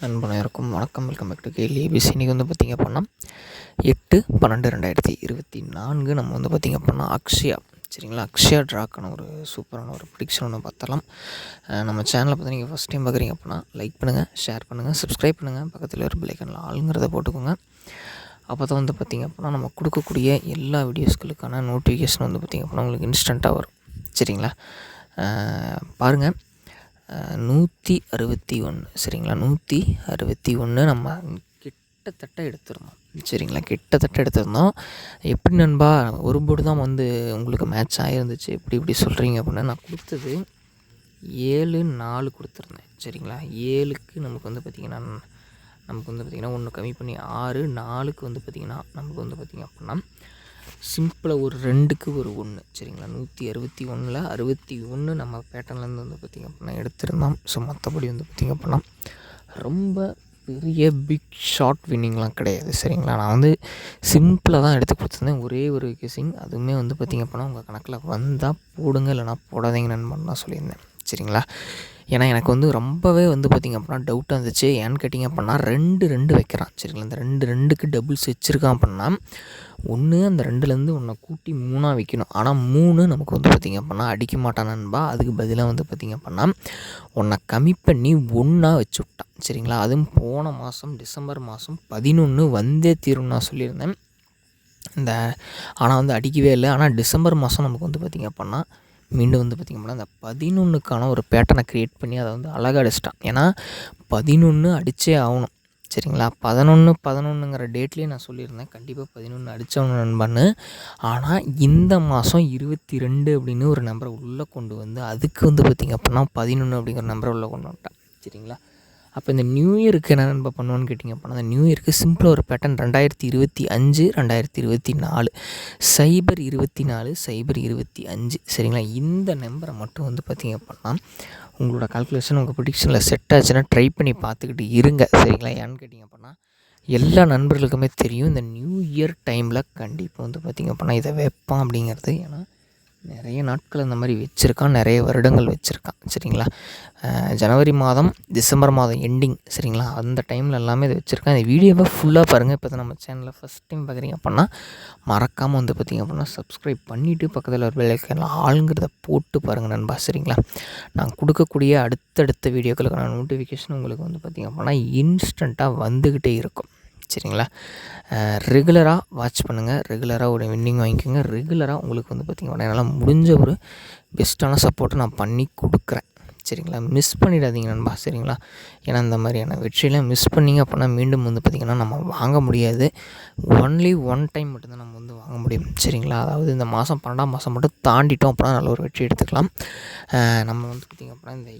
அனைவருக்கும் வணக்கம். Welcome back to KL ABC. இன்றைக்கி வந்து பார்த்திங்க அப்படின்னா 8/12/2024 நம்ம வந்து பார்த்திங்க அப்படின்னா அக்ஷயா சரிங்களா, அக்ஷயா ட்ராக்கான ஒரு சூப்பரான ஒரு ப்ரிடிக்ஷன் ஒன்று பார்த்தலாம். நம்ம சேனலை பார்த்து நீங்கள் ஃபஸ்ட் டைம் பார்க்குறீங்க அப்படின்னா லைக் பண்ணுங்கள், ஷேர் பண்ணுங்கள், சப்ஸ்கிரைப் பண்ணுங்கள், பக்கத்தில் ஒரு பெல் ஐக்கானில் ஆளுங்கிறத போட்டுக்கோங்க. அப்போ தான் வந்து பார்த்திங்க அப்படின்னா நம்ம கொடுக்கக்கூடிய எல்லா வீடியோஸ்களுக்கான நோட்டிஃபிகேஷன் வந்து பார்த்திங்க அப்படின்னா உங்களுக்கு இன்ஸ்டண்ட்டாக வரும். சரிங்களா, பாருங்கள் 161 சரிங்களா, 161 நம்ம கிட்டத்தட்ட எடுத்துருந்தோம். சரிங்களா, கிட்டத்தட்ட எடுத்திருந்தோம். எப்படி நண்பா ஒரு போர்டு தான் வந்து உங்களுக்கு மேட்ச் ஆகிருந்துச்சு, இப்படி சொல்கிறீங்க அப்படின்னா, நான் கொடுத்தது 7-4 கொடுத்துருந்தேன். சரிங்களா, 7க்கு நமக்கு வந்து பார்த்திங்கன்னா ஒன்று கம்மி பண்ணி 6-4க்கு வந்து பார்த்திங்கன்னா நமக்கு வந்து பார்த்திங்க அப்படின்னா சிம்பிளாக ஒரு 2க்கு ஒரு 1 சரிங்களா, 161ல் 61 நம்ம பேட்டர்ன்லேருந்து வந்து பார்த்திங்க அப்படின்னா எடுத்திருந்தோம். ஸோ மற்றபடி வந்து பார்த்திங்க அப்படின்னா ரொம்ப பெரிய பிக் ஷார்ட் வின்னிங்லாம் கிடையாது. சரிங்களா, நான் வந்து சிம்பிளாக தான் எடுத்து கொடுத்துருந்தேன். ஒரே ஒரு கெஸிங், அதுவுமே வந்து பார்த்திங்க அப்படின்னா உங்கள் கணக்கில் வந்தால் போடுங்க, இல்லைனா போடாதீங்க நண்பன் தான் சொல்லியிருந்தேன். சரிங்களா, ஏன்னா எனக்கு வந்து ரொம்பவே வந்து பார்த்திங்க அப்படின்னா டவுட்டாக இருந்துச்சு. ஏன்னு கேட்டிங்க அப்படின்னா 2 வைக்கிறான். சரிங்களா, இந்த 2க்கு டபுள்ஸ் வச்சுருக்கான் அப்படின்னா ஒன்று அந்த 2லேருந்து ஒன்றை கூட்டி 3 வைக்கணும். ஆனால் 3 நமக்கு வந்து பார்த்திங்க அப்படின்னா அடிக்க மாட்டான் நண்பா. அதுக்கு பதிலாக வந்து பார்த்திங்க அப்படின்னா ஒன்றை கம்மி பண்ணி 1 வச்சு விட்டான். சரிங்களா, அதுவும் போன மாதம் டிசம்பர் மாதம் 11 வந்தே தீரும் நான் சொல்லியிருந்தேன். ஆனால் வந்து அடிக்கவே இல்லை. ஆனால் டிசம்பர் மாதம் நமக்கு வந்து பார்த்திங்க அப்படின்னா மீண்டும் வந்து பார்த்திங்க அப்படின்னா அந்த 11க்கான ஒரு பேட்டர்னை க்ரியேட் பண்ணி அதை வந்து அழகாக அடிச்சிட்டான். ஏன்னா 11 அடித்தே ஆகணும். சரிங்களா, 11 டேட்லேயே நான் சொல்லியிருந்தேன் கண்டிப்பாக 11 அடித்தவனு நண்பன்னு. ஆனால் இந்த மாதம் 22 அப்படின்னு ஒரு நம்பரை உள்ளே கொண்டு வந்து அதுக்கு வந்து பார்த்திங்க அப்படின்னா 11 அப்படிங்கிற நம்பரை உள்ளே கொண்டு வந்துட்டான். சரிங்களா, அப்போ இந்த நியூ இயருக்கு என்ன நண்பா பண்ணுவோன்னு கேட்டிங்க அப்படின்னா அந்த நியூ இயருக்கு சிம்பிளாக ஒரு பேட்டர்ன் 2025 2024 024 025 சரிங்களா, இந்த நம்பரை மட்டும் வந்து பார்த்திங்க அப்படின்னா உங்களோட கால்குலேஷன் உங்கள் ப்ரிடிக்ஷனில் செட் ஆச்சுன்னா ட்ரை பண்ணி பார்த்துக்கிட்டு இருங்க. சரிங்களா, ஏன்னு கேட்டிங்க அப்படின்னா எல்லா நண்பர்களுக்குமே தெரியும் இந்த நியூ இயர் டைமில் கண்டிப்பாக வந்து பார்த்திங்க அப்படின்னா இதை வைப்பான் அப்படிங்கிறது. ஏன்னா நிறைய நாட்கள் அந்த மாதிரி வச்சுருக்கான், நிறைய வருடங்கள் வச்சுருக்கான். சரிங்களா, ஜனவரி மாதம் டிசம்பர் மாதம் எண்டிங் சரிங்களா, அந்த டைமில் எல்லாமே இதை வச்சுருக்கேன். இந்த வீடியோவை ஃபுல்லாக பாருங்கள். இப்போ நம்ம சேனலில் ஃபஸ்ட் டைம் பார்க்குறீங்க அப்படின்னா மறக்காமல் வந்து பார்த்திங்க அப்படின்னா சப்ஸ்கிரைப் பண்ணிவிட்டு பக்கத்தில் ஒரு பெல் ஐக்கானில் ஆளுங்கிறத போட்டு பாருங்கள் நண்பா. சரிங்களா, நான் கொடுக்கக்கூடிய அடுத்தடுத்த வீடியோக்களுக்கான நோட்டிஃபிகேஷன் உங்களுக்கு வந்து பார்த்திங்க அப்படின்னா இன்ஸ்டண்ட்டாக வந்துக்கிட்டே இருக்கும். சரிங்களா, ரெகுலராக வாட்ச் பண்ணுங்கள், ரெகுலராக ஒரு வின்னிங் வாங்கிக்கோங்க. ரெகுலராக உங்களுக்கு வந்து பார்த்திங்க அப்படின்னா என்னால் முடிஞ்ச ஒரு பெஸ்ட்டான சப்போர்ட்டை நான் பண்ணி கொடுக்குறேன். சரிங்களா, மிஸ் பண்ணிடாதீங்க நண்பா. சரிங்களா, ஏன்னா இந்த மாதிரியான வெற்றியெல்லாம் மிஸ் பண்ணிங்க அப்படின்னா மீண்டும் வந்து பார்த்திங்கன்னா நம்ம வாங்க முடியாது. ஒன்லி ஒன் டைம் மட்டும்தான் நம்ம வந்து வாங்க முடியும். சரிங்களா, அதாவது இந்த மாதம் 12ஆம் மாதம் மட்டும் தாண்டிட்டோம் அப்படின்னா நல்ல ஒரு வெற்றி எடுத்துக்கலாம். நம்ம வந்து பார்த்திங்க அப்படின்னா இந்த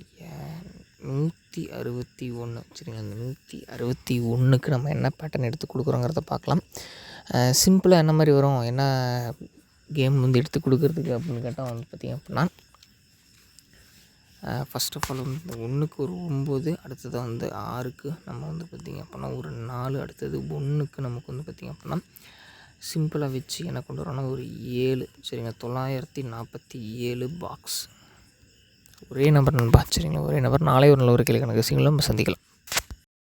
161 சரிங்களா, இந்த 161க்கு நம்ம என்ன பேட்டர்ன் எடுத்து கொடுக்குறோங்கிறத பார்க்கலாம். சிம்பிளாக என்ன மாதிரி வரும், என்ன கேம் வந்து எடுத்து கொடுக்குறதுக்கு அப்படின்னு கேட்டால் வந்து பார்த்திங்க அப்படின்னா ஃபஸ்ட் ஆஃப் ஆல் வந்து 1க்கு ஒரு 9, அடுத்தது வந்து 6க்கு நம்ம வந்து பார்த்திங்க அப்படின்னா ஒரு 4, அடுத்தது 1க்கு நமக்கு வந்து பார்த்திங்க அப்படின்னா சிம்பிளாக வச்சு என்ன கொண்டு வரோன்னா ஒரு 7 சரிங்களா, 947 பாக்ஸ். ஒரே நம்பர் நண்பா. சரிங்களா, ஒரே நம்பர். நாளை ஒரு நல்ல ஒரு கேள்வி கணக்கு சீக்கிரம் நம்ம சந்திக்கலாம்.